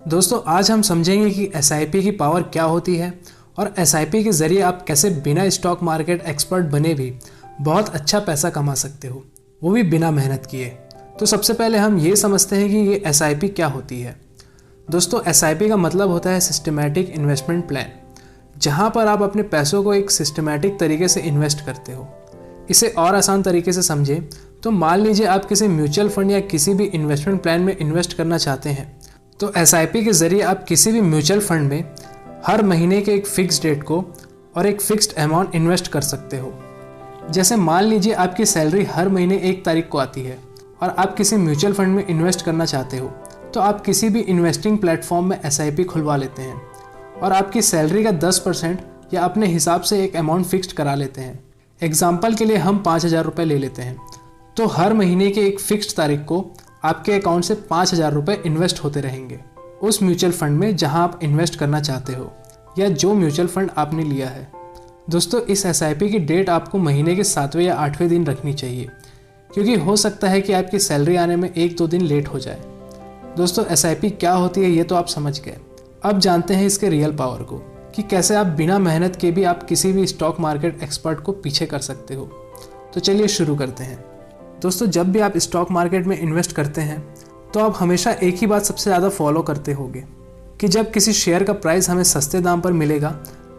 दोस्तों आज हम समझेंगे कि एसआईपी की पावर क्या होती है और एसआईपी के ज़रिए आप कैसे बिना स्टॉक मार्केट एक्सपर्ट बने भी बहुत अच्छा पैसा कमा सकते हो, वो भी बिना मेहनत किए। तो सबसे पहले हम ये समझते हैं कि ये एसआईपी क्या होती है। दोस्तों एसआईपी का मतलब होता है सिस्टमैटिक इन्वेस्टमेंट प्लान, जहाँ पर आप अपने पैसों को एक सिस्टमैटिक तरीके से इन्वेस्ट करते हो। इसे और आसान तरीके से समझें तो मान लीजिए आप किसी म्यूचुअल फंड या किसी भी इन्वेस्टमेंट प्लान में इन्वेस्ट करना चाहते हैं, तो एसआईपी के ज़रिए आप किसी भी म्यूचुअल फंड में हर महीने के एक फ़िक्स डेट को और एक फ़िक्स्ड अमाउंट इन्वेस्ट कर सकते हो। जैसे मान लीजिए आपकी सैलरी हर महीने 1 तारीख को आती है और आप किसी म्यूचुअल फंड में इन्वेस्ट करना चाहते हो, तो आप किसी भी इन्वेस्टिंग प्लेटफॉर्म में एसआईपी खुलवा लेते हैं और आपकी सैलरी का 10% या अपने हिसाब से एक अमाउंट फिक्स्ड करा लेते हैं। एग्जाम्पल के लिए हम 5,000 रुपये ले लेते हैं, तो हर महीने के एक फ़िक्स्ड तारीख को आपके अकाउंट से 5,000 रुपये इन्वेस्ट होते रहेंगे उस म्यूचुअल फंड में जहां आप इन्वेस्ट करना चाहते हो या जो म्यूचुअल फंड आपने लिया है। दोस्तों इस एसआईपी की डेट आपको महीने के 7वें या 8वें दिन रखनी चाहिए, क्योंकि हो सकता है कि आपकी सैलरी आने में 1-2 दिन लेट हो जाए। दोस्तों एसआईपी क्या होती है ये तो आप समझ गए। अब जानते हैं इसके रियल पावर को, कि कैसे आप बिना मेहनत के भी आप किसी भी स्टॉक मार्केट एक्सपर्ट को पीछे कर सकते हो। तो चलिए शुरू करते हैं। दोस्तों जब भी आप स्टॉक मार्केट में इन्वेस्ट करते हैं तो आप हमेशा एक ही बात सबसे ज़्यादा फॉलो करते होंगे कि जब किसी शेयर का प्राइस हमें सस्ते दाम पर मिलेगा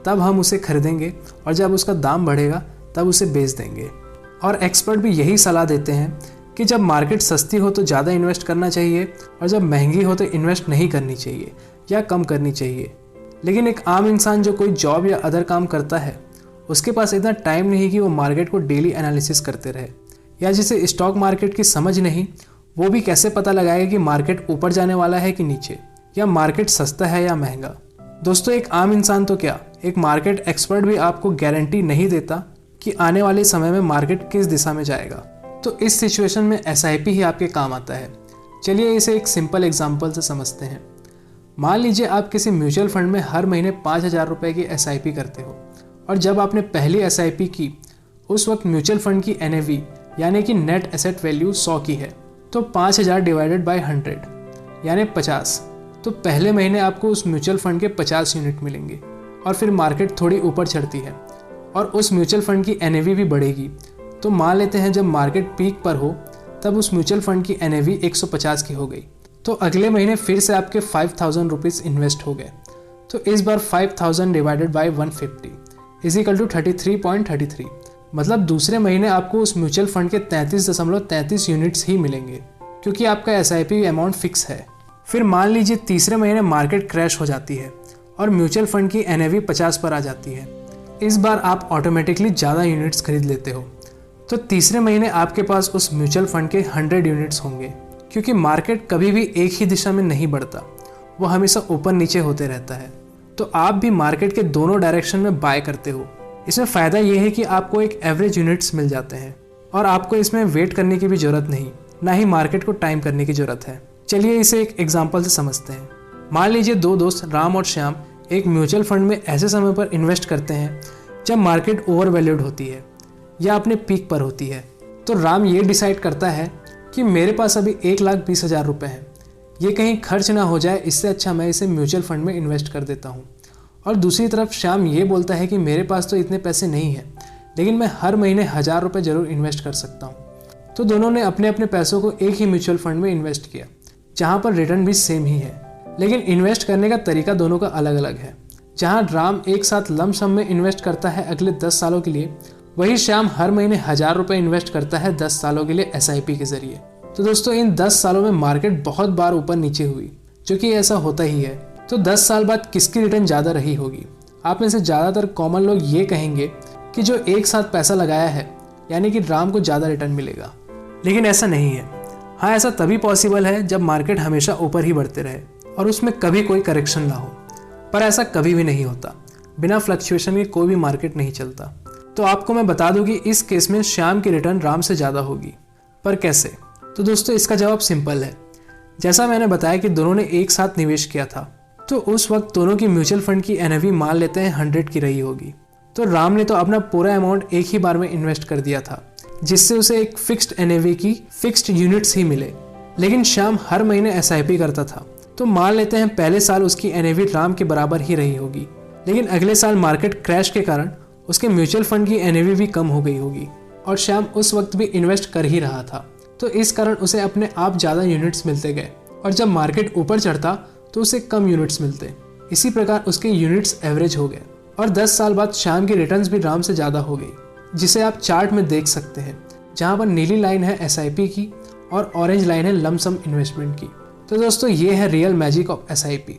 तब हम उसे खरीदेंगे और जब उसका दाम बढ़ेगा तब उसे बेच देंगे। और एक्सपर्ट भी यही सलाह देते हैं कि जब मार्केट सस्ती हो तो ज़्यादा इन्वेस्ट करना चाहिए और जब महंगी हो तो इन्वेस्ट नहीं करनी चाहिए या कम करनी चाहिए। लेकिन एक आम इंसान जो कोई जॉब या अदर काम करता है, उसके पास इतना टाइम नहीं कि वो मार्केट को डेली एनालिसिस करते रहे, या जिसे स्टॉक मार्केट की समझ नहीं, वो भी कैसे पता लगाएगा कि मार्केट ऊपर जाने वाला है कि नीचे, या मार्केट सस्ता है या महंगा। दोस्तों एक आम इंसान तो क्या, एक मार्केट एक्सपर्ट भी आपको गारंटी नहीं देता कि आने वाले समय में मार्केट किस दिशा में जाएगा। तो इस सिचुएशन में एसआईपी ही आपके काम आता है। चलिए इसे एक सिंपल एग्जाम्पल से समझते हैं। मान लीजिए आप किसी म्यूचुअल फंड में हर महीने 5,000 रुपये की एसआईपी करते हो, और जब आपने पहली एसआईपी की उस वक्त म्यूचुअल फंड की एनएवी यानी कि नेट एसेट वैल्यू 100 की है, तो 5,000 डिवाइडेड बाय 100 यानी 50। तो पहले महीने आपको उस म्यूचुअल फंड के 50 यूनिट मिलेंगे और फिर मार्केट थोड़ी ऊपर चढ़ती है और उस म्यूचुअल फंड की एनएवी भी बढ़ेगी। तो मान लेते हैं जब मार्केट पीक पर हो तब उस म्यूचुअल फंड की एनएवी 150 की हो गई, तो अगले महीने फिर से आपके 5,000 रुपीज़ इन्वेस्ट हो गए। तो इस बार 5,000 divided by 150 is equal to 33.33, मतलब दूसरे महीने आपको उस म्यूचुअल फंड के 33.33 यूनिट्स ही मिलेंगे, क्योंकि आपका एसआईपी अमाउंट फिक्स है। फिर मान लीजिए तीसरे महीने मार्केट क्रैश हो जाती है और म्यूचुअल फंड की एनएवी 50 पर आ जाती है। इस बार आप ऑटोमेटिकली ज़्यादा यूनिट्स खरीद लेते हो, तो तीसरे महीने आपके पास उस म्यूचुअल फंड के 100 यूनिट्स होंगे, क्योंकि मार्केट कभी भी एक ही दिशा में नहीं बढ़ता, वो हमेशा ऊपर नीचे होते रहता है। तो आप भी मार्केट के दोनों डायरेक्शन में बाय करते हो। इसमें फ़ायदा ये है कि आपको एक एवरेज यूनिट्स मिल जाते हैं और आपको इसमें वेट करने की भी ज़रूरत नहीं, ना ही मार्केट को टाइम करने की ज़रूरत है। चलिए इसे एक एग्जांपल से समझते हैं। मान लीजिए 2 दोस्त राम और श्याम एक म्यूचुअल फंड में ऐसे समय पर इन्वेस्ट करते हैं जब मार्केट ओवर वैल्यूड होती है या अपने पीक पर होती है। तो राम ये डिसाइड करता है कि मेरे पास अभी 1,20,000 रुपये हैं, ये कहीं खर्च ना हो जाए, इससे अच्छा मैं इसे म्यूचुअल फंड में इन्वेस्ट कर देता हूँ। और दूसरी तरफ श्याम ये बोलता है कि मेरे पास तो इतने पैसे नहीं हैं, लेकिन मैं हर महीने 1,000 रुपये ज़रूर इन्वेस्ट कर सकता हूँ। तो दोनों ने अपने अपने पैसों को एक ही म्यूचुअल फंड में इन्वेस्ट किया, जहाँ पर रिटर्न भी सेम ही है, लेकिन इन्वेस्ट करने का तरीका दोनों का अलग अलग है। जहाँ राम एक साथ लम सम में इन्वेस्ट करता है अगले 10 सालों के लिए, वही श्याम हर महीने 1,000 रुपये इन्वेस्ट करता है 10 सालों के लिए एसआईपी के जरिए। तो दोस्तों इन 10 सालों में मार्केट बहुत बार ऊपर नीचे हुई, जो कि ऐसा होता ही है। तो 10 साल बाद किसकी रिटर्न ज़्यादा रही होगी? आप में से ज़्यादातर कॉमन लोग ये कहेंगे कि जो एक साथ पैसा लगाया है, यानी कि राम को ज़्यादा रिटर्न मिलेगा। लेकिन ऐसा नहीं है। हाँ, ऐसा तभी पॉसिबल है जब मार्केट हमेशा ऊपर ही बढ़ते रहे और उसमें कभी कोई करेक्शन ना हो, पर ऐसा कभी भी नहीं होता। बिना फ्लक्चुएशन के कोई भी मार्केट नहीं चलता। तो आपको मैं बता दूं कि इस केस में श्याम की रिटर्न राम से ज़्यादा होगी, पर कैसे? तो दोस्तों इसका जवाब सिंपल है। जैसा मैंने बताया कि दोनों ने एक साथ निवेश किया था, तो उस वक्त दोनों की म्यूचुअल फंड की एनएवी मान लेते हैं 100 की रही होगी। तो राम ने तो अपना पूरा अमाउंट एक ही बार में इन्वेस्ट कर दिया था, जिससे उसे एक फिक्स्ड एनएवी की फिक्स्ड यूनिट्स ही मिले। लेकिन श्याम हर महीने एसआईपी करता था, तो मान लेते हैं पहले साल उसकी NAV राम के बराबर ही रही होगी, लेकिन अगले साल मार्केट क्रैश के कारण उसके म्यूचुअल फंड की NAV भी कम हो गई होगी और श्याम उस वक्त भी इन्वेस्ट कर ही रहा था, तो इस कारण उसे अपने आप ज़्यादा यूनिट्स मिलते गए और जब मार्केट ऊपर चढ़ता तो उसे कम यूनिट्स मिलते। इसी प्रकार उसके यूनिट्स एवरेज हो गए और 10 साल बाद श्याम की रिटर्न्स भी राम से ज़्यादा हो गई, जिसे आप चार्ट में देख सकते हैं, जहाँ पर नीली लाइन है SIP की और ऑरेंज लाइन है लमसम इन्वेस्टमेंट की। तो दोस्तों ये है रियल मैजिक ऑफ SIP।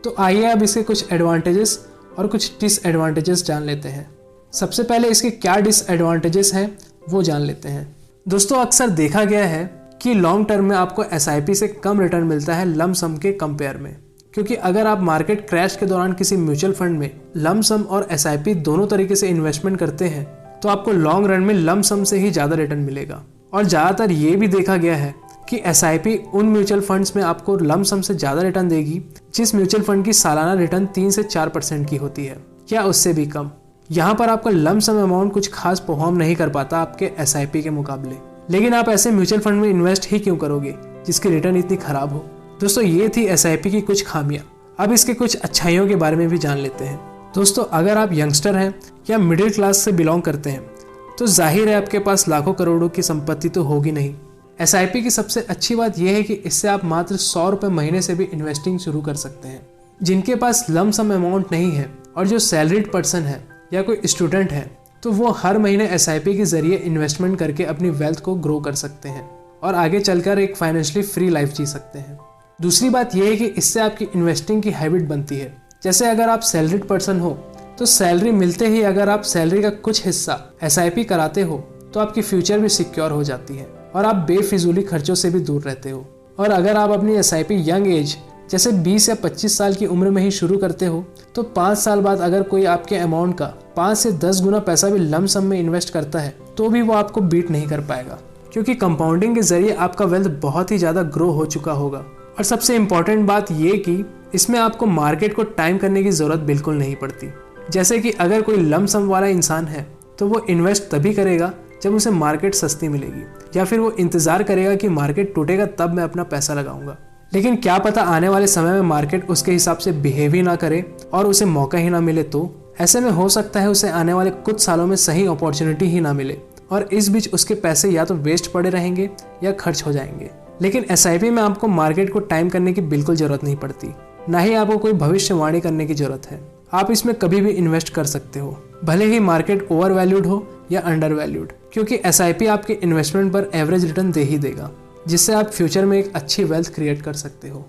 तो आइए अब इसके कुछ एडवांटेजेस और कुछ डिसएडवांटेजेस जान लेते हैं। सबसे पहले इसके क्या डिसएडवांटेजेस हैं वो जान लेते हैं। दोस्तों अक्सर देखा गया है कि लॉन्ग टर्म में आपको SIP से कम रिटर्न मिलता है लमसम के कंपेयर में, क्योंकि अगर आप मार्केट क्रैश के दौरान किसी म्यूचुअल फंड में लमसम और SIP दोनों तरीके से इन्वेस्टमेंट करते हैं तो आपको लॉन्ग रन में लमसम से ही ज़्यादा रिटर्न मिलेगा। और ज़्यादातर ये भी देखा गया है कि SIP उन म्यूचुअल फंड्स में आपको लमसम से ज़्यादा रिटर्न देगी जिस म्यूचुअल फंड की सालाना रिटर्न 3 से 4% की होती है या उससे भी कम। यहाँ पर आपका लमसम अमाउंट कुछ खास परफॉर्म नहीं कर पाता आपके SIP के मुकाबले, लेकिन आप ऐसे म्यूचुअल फंड में इन्वेस्ट ही क्यों करोगे जिसकी रिटर्न इतनी खराब हो। दोस्तों ये थी SIP की कुछ खामियां। अब इसके कुछ अच्छाइयों के बारे में भी जान लेते हैं। दोस्तों अगर आप यंगस्टर हैं या मिडिल क्लास से बिलोंग करते हैं तो जाहिर है आपके पास लाखों करोड़ों की संपत्ति तो होगी नहीं। SIP की सबसे अच्छी बात यह है कि इससे आप मात्र 100 रुपये महीने से भी इन्वेस्टिंग शुरू कर सकते हैं। जिनके पास लमसम अमाउंट नहीं है और जो सैलरीड पर्सन है या कोई स्टूडेंट है तो वो हर महीने SIP के जरिए इन्वेस्टमेंट करके अपनी वेल्थ को ग्रो कर सकते हैं और आगे चलकर एक फाइनेंशियली फ्री लाइफ जी सकते हैं। दूसरी बात यह है कि इससे आपकी इन्वेस्टिंग की हैबिट बनती है। जैसे अगर आप सैलरीड पर्सन हो तो सैलरी मिलते ही अगर आप सैलरी का कुछ हिस्सा SIP कराते हो तो आपकी फ्यूचर भी सिक्योर हो जाती है और आप बेफिजूली खर्चों से भी दूर रहते हो। और अगर आप अपनी SIP यंग एज जैसे 20 या 25 साल की उम्र में ही शुरू करते हो तो 5 साल बाद अगर कोई आपके अमाउंट का 5 से 10 गुना पैसा भी लमसम में इन्वेस्ट करता है तो भी वो आपको बीट नहीं कर पाएगा, क्योंकि कंपाउंडिंग के जरिए आपका वेल्थ बहुत ही ज़्यादा ग्रो हो चुका होगा। और सबसे इम्पॉर्टेंट बात ये कि इसमें आपको मार्केट को टाइम करने की ज़रूरत बिल्कुल नहीं पड़ती। जैसे कि अगर कोई लमसम वाला इंसान है तो वो इन्वेस्ट तभी करेगा जब उसे मार्केट सस्ती मिलेगी, या फिर वो इंतज़ार करेगा कि मार्केट टूटेगा तब मैं अपना पैसा लगाऊंगा। लेकिन क्या पता आने वाले समय में मार्केट उसके हिसाब से बिहेव ही ना करे और उसे मौका ही ना मिले, तो ऐसे में हो सकता है उसे आने वाले कुछ सालों में सही अपॉर्चुनिटी ही ना मिले और इस बीच उसके पैसे या तो वेस्ट पड़े रहेंगे या खर्च हो जाएंगे। लेकिन SIP में आपको मार्केट को टाइम करने की बिल्कुल ज़रूरत नहीं पड़ती, ना ही आपको कोई भविष्यवाणी करने की ज़रूरत है। आप इसमें कभी भी इन्वेस्ट कर सकते हो, भले ही मार्केट ओवर वैल्यूड हो या अंडर वैल्यूड, क्योंकि SIP आपके इन्वेस्टमेंट पर एवरेज रिटर्न दे ही देगा, जिससे आप फ्यूचर में एक अच्छी वेल्थ क्रिएट कर सकते हो।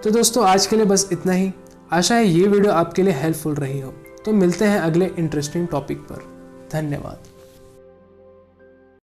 तो दोस्तों आज के लिए बस इतना ही। आशा है ये वीडियो आपके लिए हेल्पफुल रही हो। तो मिलते हैं अगले इंटरेस्टिंग टॉपिक पर। धन्यवाद।